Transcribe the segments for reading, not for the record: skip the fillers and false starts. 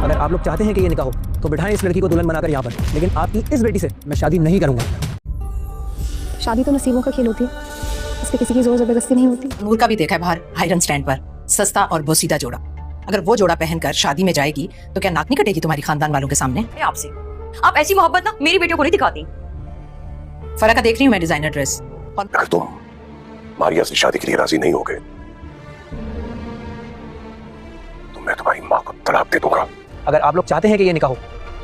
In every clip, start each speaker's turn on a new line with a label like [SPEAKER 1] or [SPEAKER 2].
[SPEAKER 1] अगर आप लोग चाहते हैं कि ये निकाह हो तो बिठाएं इस लड़की को दुल्हन बनाकर यहाँ पर, लेकिन आपकी इस बेटी से मैं शादी नहीं करूंगा।
[SPEAKER 2] शादी तो नसीबों का खेल होती है, इस पे किसी की जोर जबरदस्ती नहीं होती।
[SPEAKER 3] नूर का भी देखा है बाहर आयरन स्टैंड पर, सस्ता और बोसीदा जोड़ा। अगर वो जोड़ा पहनकर शादी में जाएगी तो क्या नाक नहीं कटेगी तुम्हारी खानदान वालों के सामने?
[SPEAKER 4] आपसे आप ऐसी मोहब्बत ना मेरी बेटियों को नहीं दिखाती।
[SPEAKER 3] फराका देख रही हूँ मैं डिजाइनर ड्रेस।
[SPEAKER 5] अगर तुम मारिया से शादी के लिए राजी नहीं होगे तो मैं तुम्हारी माँ को तलाक दे दूंगा।
[SPEAKER 1] अगर आप लोग चाहते हैं कि ये निकाह हो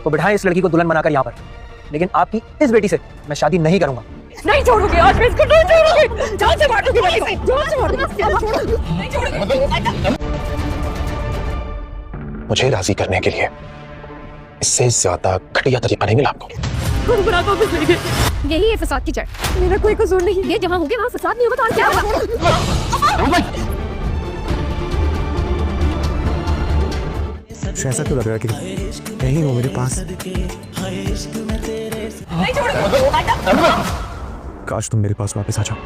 [SPEAKER 1] तो बिठाएं इस लड़की को दुल्हन बनाकर यहाँ पर, लेकिन आपकी इस बेटी से मैं शादी नहीं करूंगा।
[SPEAKER 4] नहीं छोड़ूंगी, आज मैं इसको नहीं छोड़ूंगी। जान से मार दूंगी, जान से मार दूंगी, नहीं छोड़ूंगी।
[SPEAKER 5] मुझे राजी करने के लिए इससे ज्यादा घटिया तरीका नहीं मिला आपको।
[SPEAKER 2] यही है फसाद की जड़। मेरा कोई कसूर नहीं, ये जहाँ होंगे वहाँ फसाद नहीं होगा तो क्या होगा?
[SPEAKER 1] ऐसा क्यों लग रहा है कि नहीं हो मेरे पास? काश तुम मेरे पास वापस आ जाओ।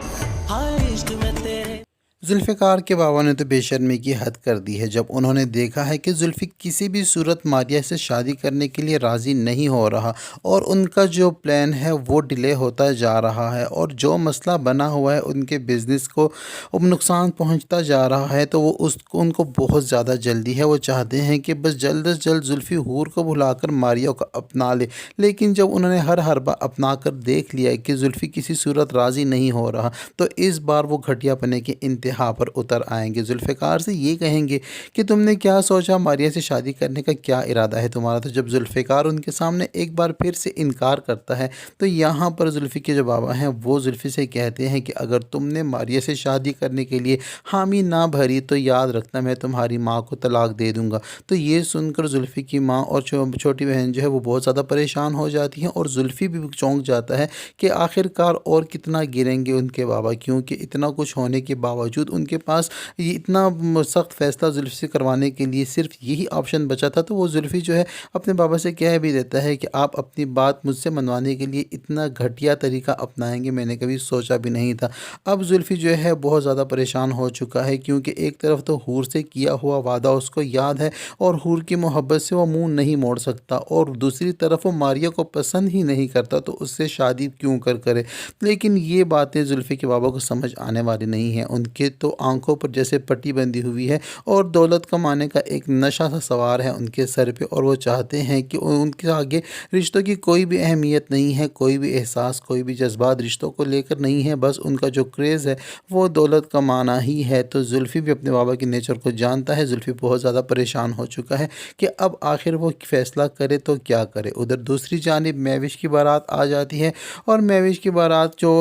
[SPEAKER 6] जुल्फ़िकार के बाबा ने तो बेशर्मी की हद कर दी है जब उन्होंने देखा है कि जुल्फ़ी किसी भी सूरत मारिया से शादी करने के लिए राज़ी नहीं हो रहा और उनका जो प्लान है वो डिले होता जा रहा है और जो मसला बना हुआ है उनके बिज़नेस को अब नुकसान पहुंचता जा रहा है। तो वो उनको बहुत ज़्यादा जल्दी है। वो चाहते हैं कि बस जल्द से जल्द जुल्फ़ी हूर को बुलाकर मारिया को अपना ले, लेकिन जब उन्होंने हर हरबा अपना कर देख लिया कि जुल्फ़ी किसी सूरत राज़ी नहीं हो रहा तो इस बार वो घटियापने के इंतहा पर उतर आएंगे। जुल्फ़िकार से ये कहेंगे कि तुमने क्या सोचा, मारिया से शादी करने का क्या इरादा है तुम्हारा। तो जब जुल्फ़िकार उनके सामने एक बार फिर से इनकार करता है तो यहाँ पर जुल्फ़ी के जो बाबा हैं वो जुल्फ़ी से कहते हैं कि अगर तुमने मारिया से शादी करने के लिए हामी ना भरी तो याद रखना मैं तुम्हारी माँ को तलाक दे दूँगा। तो ये सुनकर जुल्फ़ी की माँ और छोटी बहन जो है वो बहुत ज़्यादा परेशान हो जाती हैं और जुल्फ़ी भी चौंक जाता है कि आखिरकार और कितना गिरेंगे उनके बाबा, क्योंकि इतना कुछ होने के बावजूद उनके पास ये इतना सख्त फैसला जुल्फ़ी से करवाने के लिए सिर्फ यही ऑप्शन बचा था। तो वो जुल्फ़ी जो है अपने बाबा से कह भी देता है कि आप अपनी बात मुझसे मनवाने के लिए इतना घटिया तरीका अपनाएंगे, मैंने कभी सोचा भी नहीं था। अब जुल्फ़ी जो है बहुत ज़्यादा परेशान हो चुका है क्योंकि एक तरफ तो हूर से किया हुआ वादा उसको याद है और हूर की मोहब्बत से वो मुँह नहीं मोड़ सकता, और दूसरी तरफ वो मारिया को पसंद ही नहीं करता तो उससे शादी क्यों करे। लेकिन ये बातें जुल्फ़ी के बाबा को समझ आने वाली नहीं है। उनके तो आंखों पर जैसे पट्टी बंधी हुई है और दौलत कमाने का एक नशा सा सवार है उनके सर पे, और वो चाहते हैं कि उनके आगे रिश्तों की कोई भी अहमियत नहीं है, कोई भी एहसास, कोई भी जज्बात रिश्तों को लेकर नहीं है। बस उनका जो क्रेज़ है वो दौलत कमाना ही है। तो जुल्फ़ी भी अपने बाबा के नेचर को जानता है। जुल्फ़ी बहुत ज़्यादा परेशान हो चुका है कि अब आखिर वो फैसला करे तो क्या करे। उधर दूसरी जानिब महविश की बारात आ जाती है और महविश की बारात जो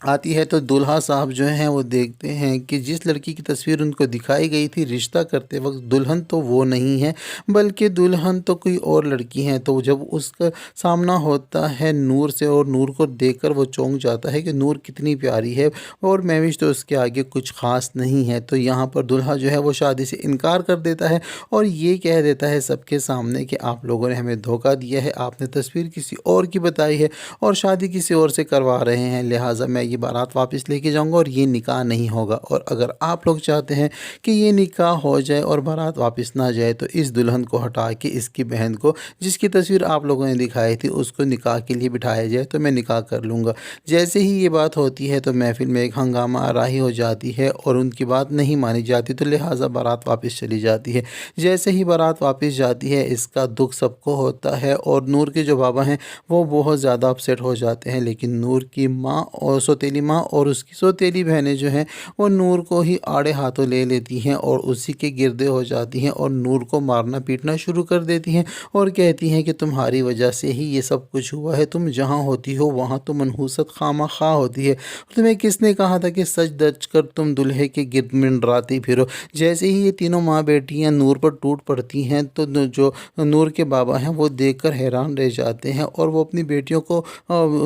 [SPEAKER 6] आती है तो दूल्हा साहब जो हैं वो देखते हैं कि जिस लड़की की तस्वीर उनको दिखाई गई थी रिश्ता करते वक्त, दुल्हन तो वो नहीं है बल्कि दुल्हन तो कोई और लड़की है। तो जब उसका सामना होता है नूर से और नूर को देखकर वो चौंक जाता है कि नूर कितनी प्यारी है और महविश तो उसके आगे कुछ ख़ास नहीं है। तो यहाँ पर दूल्हा जो है वो शादी से इनकार कर देता है और ये कह देता है सबके सामने कि आप लोगों ने हमें धोखा दिया है, आपने तस्वीर किसी और की बताई है और शादी किसी और से करवा रहे हैं, लिहाजा मैं ये बारात वापस लेके जाऊंगा और ये निकाह नहीं होगा। और अगर आप लोग चाहते हैं कि ये निकाह हो जाए और बारात वापस ना जाए तो इस दुल्हन को हटा के इसकी बहन को, जिसकी तस्वीर आप लोगों ने दिखाई थी, उसको निकाह के लिए बिठाया जाए तो मैं निकाह कर लूँगा। जैसे ही ये बात होती है तो महफिल में एक हंगामा आराही हो जाती है और उनकी बात नहीं मानी जाती, तो लिहाजा बारात वापस चली जाती है। जैसे ही बारात वापस जाती है इसका दुख सबको होता है और नूर के जो बाबा हैं वो बहुत ज़्यादा अपसेट हो जाते हैं। लेकिन नूर की माँ और सौतेली माँ और उसकी सौतेली बहनें जो हैं वो नूर को ही आड़े हाथों ले लेती हैं और उसी के गिरदे हो जाती हैं और नूर को मारना पीटना शुरू कर देती हैं और कहती हैं कि तुम्हारी वजह से ही ये सब कुछ हुआ है, तुम जहाँ होती हो वहाँ तो मनहूसत खामा खा होती है, तुम्हें किसने कहा था कि सच दच कर तुम दुल्हे के गिरद मंडराती फिरो। जैसे ही ये तीनों माँ बेटियाँ नूर पर टूट पड़ती हैं तो जो नूर के बाबा हैं वो देखकर हैरान रह जाते हैं और वो अपनी बेटियों को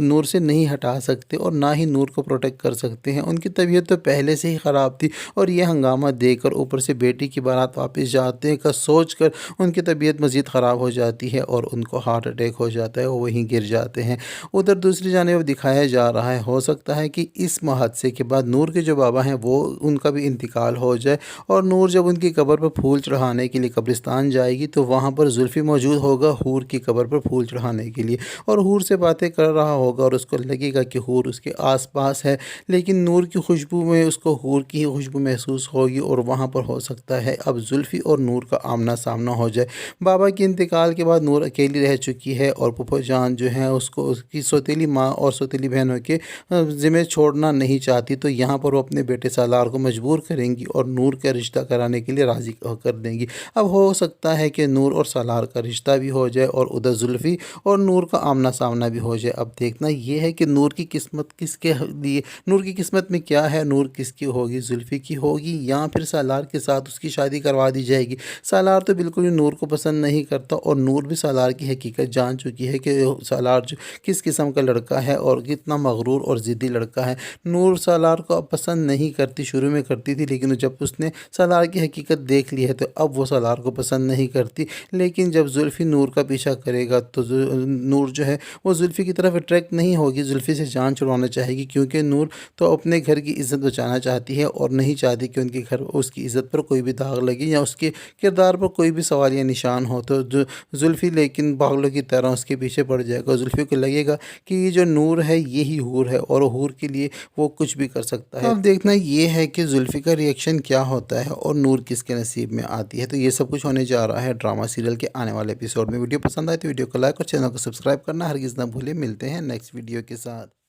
[SPEAKER 6] नूर से नहीं हटा सकते और ना ही नूर نور کو پروٹیکٹ کر سکتے ہیں۔ ان کی طبیعت تو پہلے سے ہی خراب تھی اور یہ ہنگامہ دیکھ کر اوپر سے بیٹی کی بارات واپس جاتے کا سوچ کر ان کی طبیعت مزید خراب ہو جاتی ہے اور ان کو ہارٹ اٹیک ہو جاتا ہے، وہ وہیں گر جاتے ہیں۔ ادھر دوسری جانب دکھایا جا رہا ہے ہو سکتا ہے کہ اس حادثے کے بعد نور کے جو بابا ہیں وہ ان کا بھی انتقال ہو جائے، اور نور جب ان کی قبر پر پھول چڑھانے کے لیے قبرستان جائے گی تو وہاں پر زلفی موجود ہوگا حور کی قبر پر پھول چڑھانے کے لیے، اور حور سے باتیں کر رہا ہوگا اور اس کو لگے گا کہ حور اس کے آس پاس ہے، لیکن نور کی خوشبو میں اس کو حور کی ہی خوشبو محسوس ہوگی، اور وہاں پر ہو سکتا ہے اب زلفی اور نور کا آمنا سامنا ہو جائے۔ بابا کے انتقال کے بعد نور اکیلی رہ چکی ہے اور پھپھو جان جو ہیں اس کو اس کی سوتیلی ماں اور سوتیلی بہنوں کے ذمہ چھوڑنا نہیں چاہتی، تو یہاں پر وہ اپنے بیٹے سالار کو مجبور کریں گی اور نور کا رشتہ کرانے کے لیے راضی کر دیں گی۔ اب ہو سکتا ہے کہ نور اور سالار کا رشتہ بھی ہو جائے اور ادھر زلفی اور نور کا آمنا سامنا بھی ہو جائے۔ اب دیکھنا یہ ہے کہ نور کی قسمت کس کے لیے، نور کی قسمت میں کیا ہے، نور کس کی ہوگی، زلفی کی ہوگی یا پھر سالار کے ساتھ اس کی شادی کروا دی جائے گی۔ سالار تو بالکل بھی نور کو پسند نہیں کرتا اور نور بھی سالار کی حقیقت جان چکی ہے کہ سالار جو کس قسم کا لڑکا ہے اور کتنا مغرور اور ضدی لڑکا ہے۔ نور سالار کو اب پسند نہیں کرتی، شروع میں کرتی تھی لیکن جب اس نے سالار کی حقیقت دیکھ لی ہے تو اب وہ سالار کو پسند نہیں کرتی، لیکن جب زلفی نور کا پیچھا کرے گا تو نور جو ہے وہ زلفی کی طرف اٹریکٹ نہیں ہوگی، زلفی سے جان چھڑوانا چاہے گی، کیونکہ نور تو اپنے گھر کی عزت بچانا چاہتی ہے اور نہیں چاہتی کہ ان کے گھر اس کی عزت پر کوئی بھی داغ لگے یا اس کے کردار پر کوئی بھی سوالیہ نشان ہو۔ تو زلفی لیکن پاگلوں کی طرح اس کے پیچھے پڑ جائے گا، زلفی کو لگے گا کہ یہ جو نور ہے یہی حور ہے اور حور کے لیے وہ کچھ بھی کر سکتا ہے۔ اب دیکھنا یہ ہے کہ زلفی کا ریئیکشن کیا ہوتا ہے اور نور کس کے نصیب میں آتی ہے۔ تو یہ سب کچھ ہونے جا رہا ہے ڈرامہ سیریل کے آنے والے ایپیسوڈ میں۔ ویڈیو پسند آئے تو ویڈیو کو لائک اور چینل کو سبسکرائب کرنا ہرگز نہ بھولیں۔ ملتے ہیں نیکسٹ ویڈیو کے ساتھ۔